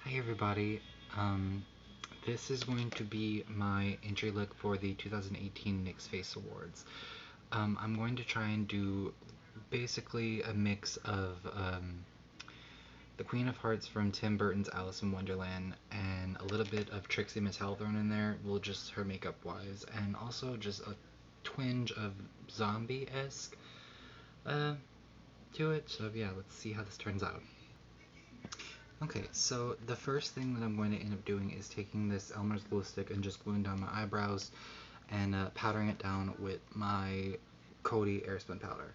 Hi everybody, this is going to be my entry look for the 2018 NYX Face Awards. I'm going to try and do basically a mix of the Queen of Hearts from Tim Burton's Alice in Wonderland and a little bit of Trixie Mattel thrown in there, well just her makeup wise, and also just a twinge of zombie-esque to it, so yeah, let's see how this turns out. Okay, so the first thing that I'm going to end up doing is taking this Elmer's glue stick and just gluing down my eyebrows and powdering it down with my Cody Airspun powder.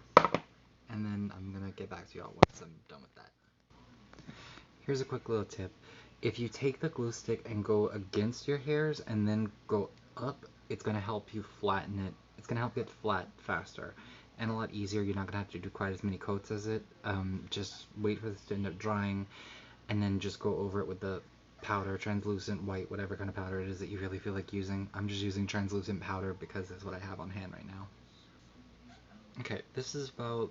And then I'm going to get back to y'all once I'm done with that. Here's a quick little tip. If you take the glue stick and go against your hairs and then go up, it's going to help you flatten it. It's going to help get flat faster and a lot easier. You're not going to have to do quite as many coats as it. Just wait for this to end up drying and then just go over it with the powder, translucent, white, whatever kind of powder it is that you really feel like using. I'm just using translucent powder because that's what I have on hand right now. Okay, this is about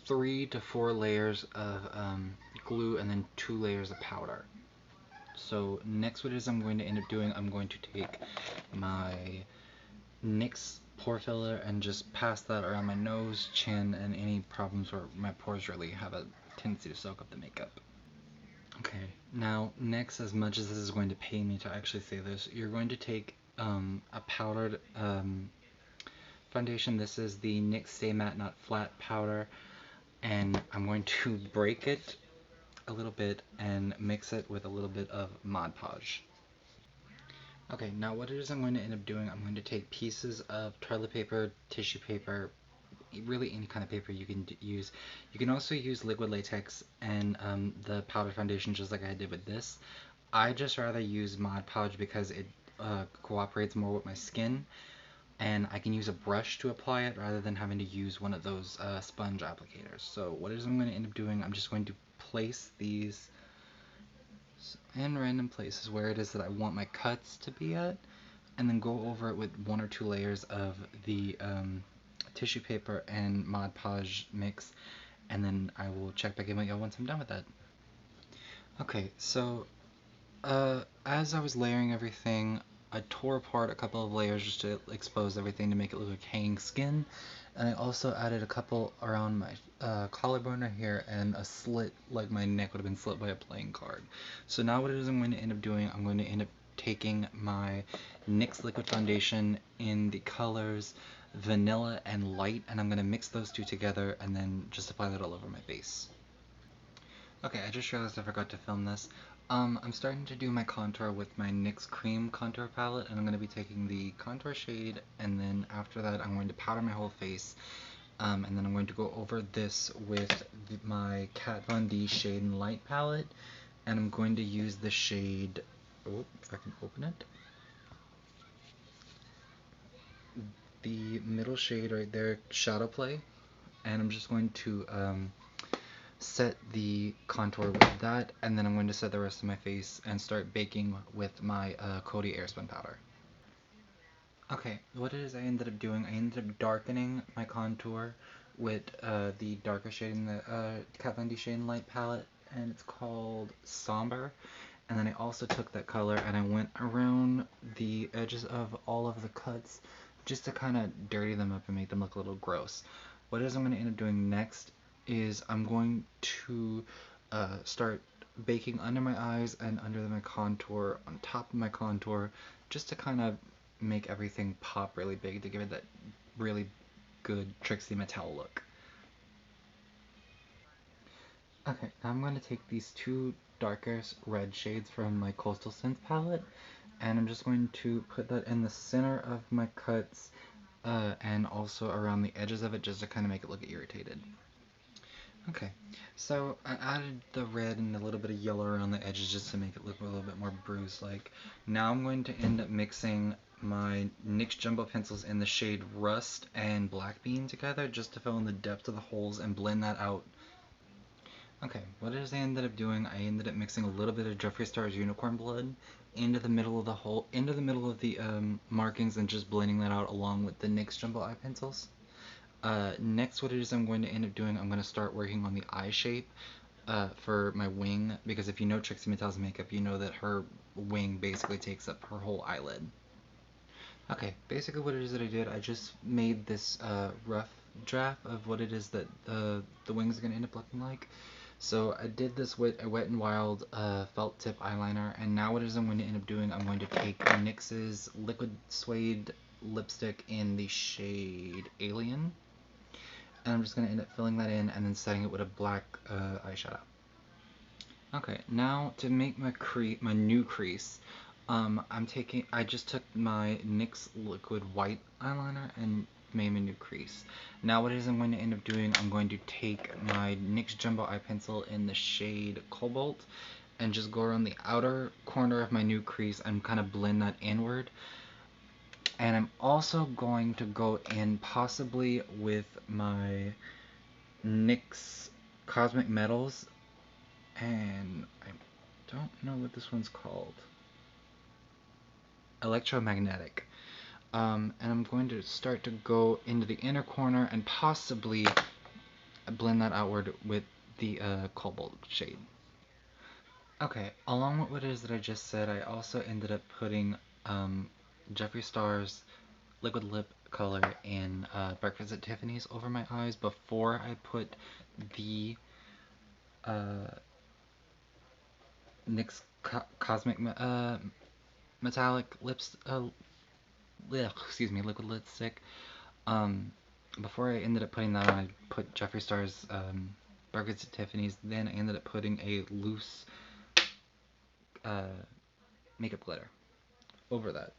3 to 4 layers of glue and then 2 layers of powder. So next what it is I'm going to end up doing, I'm going to take my NYX pore filler and just pass that around my nose, chin, and any problems where my pores really have a tendency to soak up the makeup. Okay, now next, as much as this is going to pay me to actually say this, you're going to take a powdered foundation. This is the NYX Stay Matte Not Flat powder, and I'm going to break it a little bit and mix it with a little bit of Mod Podge. Okay, now what it is I'm going to end up doing, I'm going to take pieces of toilet paper, tissue paper, really any kind of paper you can use. You can also use liquid latex and the powder foundation just like I did with this. I just rather use Mod Podge because it cooperates more with my skin, and I can use a brush to apply it rather than having to use one of those sponge applicators. So what it is I'm going to end up doing, I'm just going to place these in random places where it is that I want my cuts to be at, and then go over it with 1 or 2 layers of the tissue paper and Mod Podge mix, and then I will check back in with y'all once I'm done with that. Okay, so as I was layering everything, I tore apart a couple of layers just to expose everything to make it look like hanging skin, and I also added a couple around my collarbone right here and a slit, like my neck would have been slit by a playing card. So now what it is I'm going to end up doing, I'm going to end up taking my NYX liquid foundation in the colors vanilla and light, and I'm going to mix those two together and then just apply that all over my face. Okay, I just realized I forgot to film this. I'm starting to do my contour with my NYX Cream Contour Palette, and I'm going to be taking the contour shade, and then after that I'm going to powder my whole face, and then I'm going to go over this with my Kat Von D Shade and Light palette, and I'm going to use the shade, oh, if I can open it, the middle shade right there, Shadow Play, and I'm just going to set the contour with that, and then I'm going to set the rest of my face and start baking with my Cody Airspun powder. Okay, what it is I ended up doing, I ended up darkening my contour with the darker shade in the Kat Von D Shade and Light palette, and it's called Somber. And then I also took that color and I went around the edges of all of the cuts just to kind of dirty them up and make them look a little gross. What it is I'm going to end up doing next is I'm going to start baking under my eyes and under my contour, on top of my contour, just to kind of make everything pop really big to give it that really good Trixie Mattel look. Okay, now I'm going to take these two darkest red shades from my Coastal Scents palette, and I'm just going to put that in the center of my cuts and also around the edges of it just to kind of make it look irritated. Okay, so I added the red and a little bit of yellow around the edges just to make it look a little bit more bruised-like. Now I'm going to end up mixing my NYX Jumbo pencils in the shade Rust and Black Bean together just to fill in the depth of the holes and blend that out. Okay, what it is I ended up doing, I ended up mixing a little bit of Jeffree Star's Unicorn Blood into the middle of the hole, into the middle of the markings, and just blending that out along with the NYX Jumbo eye pencils. Next, what it is I'm going to end up doing, I'm going to start working on the eye shape. for my wing, because if you know Trixie Mattel's makeup, you know that her wing basically takes up her whole eyelid. Okay, basically what it is that I did, I just made this rough draft of what it is that the wings are going to end up looking like. So I did this with a Wet n Wild felt tip eyeliner, and now what it is I'm going to end up doing, I'm going to take NYX's Liquid Suede lipstick in the shade Alien, and I'm just going to end up filling that in and then setting it with a black eyeshadow. Okay, now to make my new crease, I just took my NYX Liquid White eyeliner and made my new crease. Now what it is I'm going to end up doing, I'm going to take my NYX Jumbo Eye Pencil in the shade Cobalt and just go around the outer corner of my new crease and kind of blend that inward. And I'm also going to go in possibly with my NYX Cosmic Metals, and I don't know what this one's called. Electromagnetic. And I'm going to start to go into the inner corner and possibly blend that outward with the Cobalt shade. Okay, along with what it is that I just said, I also ended up putting Jeffree Star's liquid lip color in Breakfast at Tiffany's over my eyes before I put the NYX Cosmic Metallic lips, liquid lipstick. Before I ended up putting that on, I put Jeffree Star's Breakfast at Tiffany's. Then I ended up putting a loose makeup glitter over that,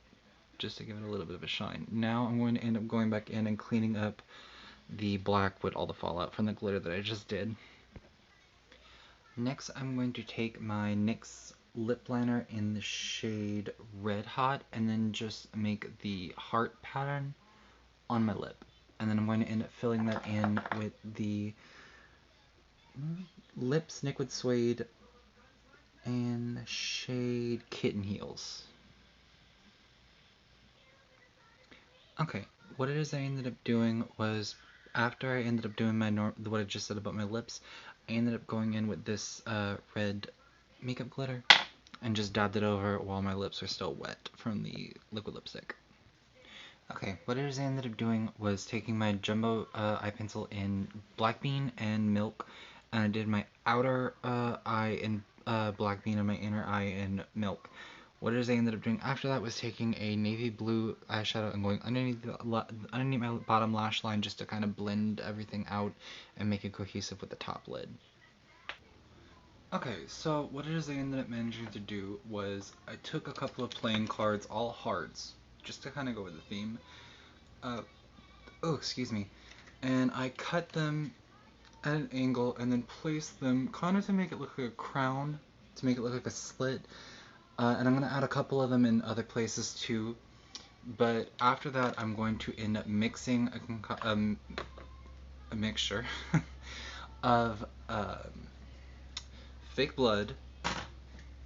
just to give it a little bit of a shine. Now I'm going to end up going back in and cleaning up the black with all the fallout from the glitter that I just did. Next, I'm going to take my NYX lip liner in the shade Red Hot and then just make the heart pattern on my lip. And then I'm going to end up filling that in with the Lips Liquid Suede in the shade Kitten Heels. Okay, what it is I ended up doing was, after I ended up doing what I just said about my lips, I ended up going in with this red makeup glitter and just dabbed it over while my lips were still wet from the liquid lipstick. Okay, what it is I ended up doing was taking my Jumbo eye pencil in Black Bean and Milk, and I did my outer eye in Black Bean and my inner eye in Milk. What it is I ended up doing after that was taking a navy blue eyeshadow and going underneath my bottom lash line just to kind of blend everything out and make it cohesive with the top lid. Okay, so what it is I ended up managing to do was I took a couple of playing cards, all hearts, just to kind of go with the theme. Excuse me. And I cut them at an angle and then placed them kind of to make it look like a crown, to make it look like a slit. And I'm going to add a couple of them in other places too. But after that, I'm going to end up mixing a mixture of fake blood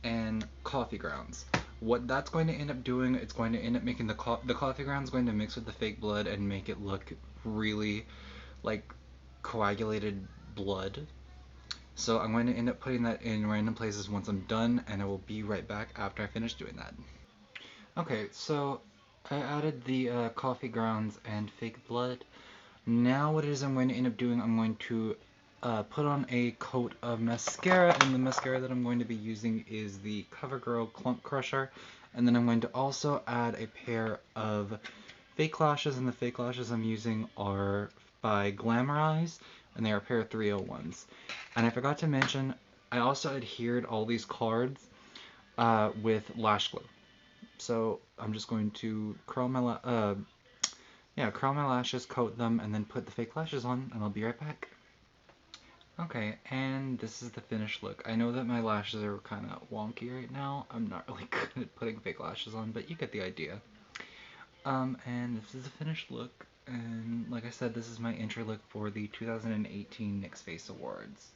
and coffee grounds. What that's going to end up doing, it's going to end up making the coffee grounds going to mix with the fake blood and make it look really like coagulated blood. So I'm going to end up putting that in random places once I'm done, and I will be right back after I finish doing that. Okay, so I added the coffee grounds and fake blood. Now what it is I'm going to end up doing, I'm going to put on a coat of mascara, and the mascara that I'm going to be using is the CoverGirl Clump Crusher. And then I'm going to also add a pair of fake lashes, and the fake lashes I'm using are by Glamorize, and they are a pair of 301s. And I forgot to mention, I also adhered all these cards with lash glue. So I'm just going to curl my lashes, coat them, and then put the fake lashes on, and I'll be right back. Okay, and this is the finished look. I know that my lashes are kind of wonky right now. I'm not really good at putting fake lashes on, but you get the idea. And this is the finished look, and like I said, this is my entry look for the 2018 NYX Face Awards.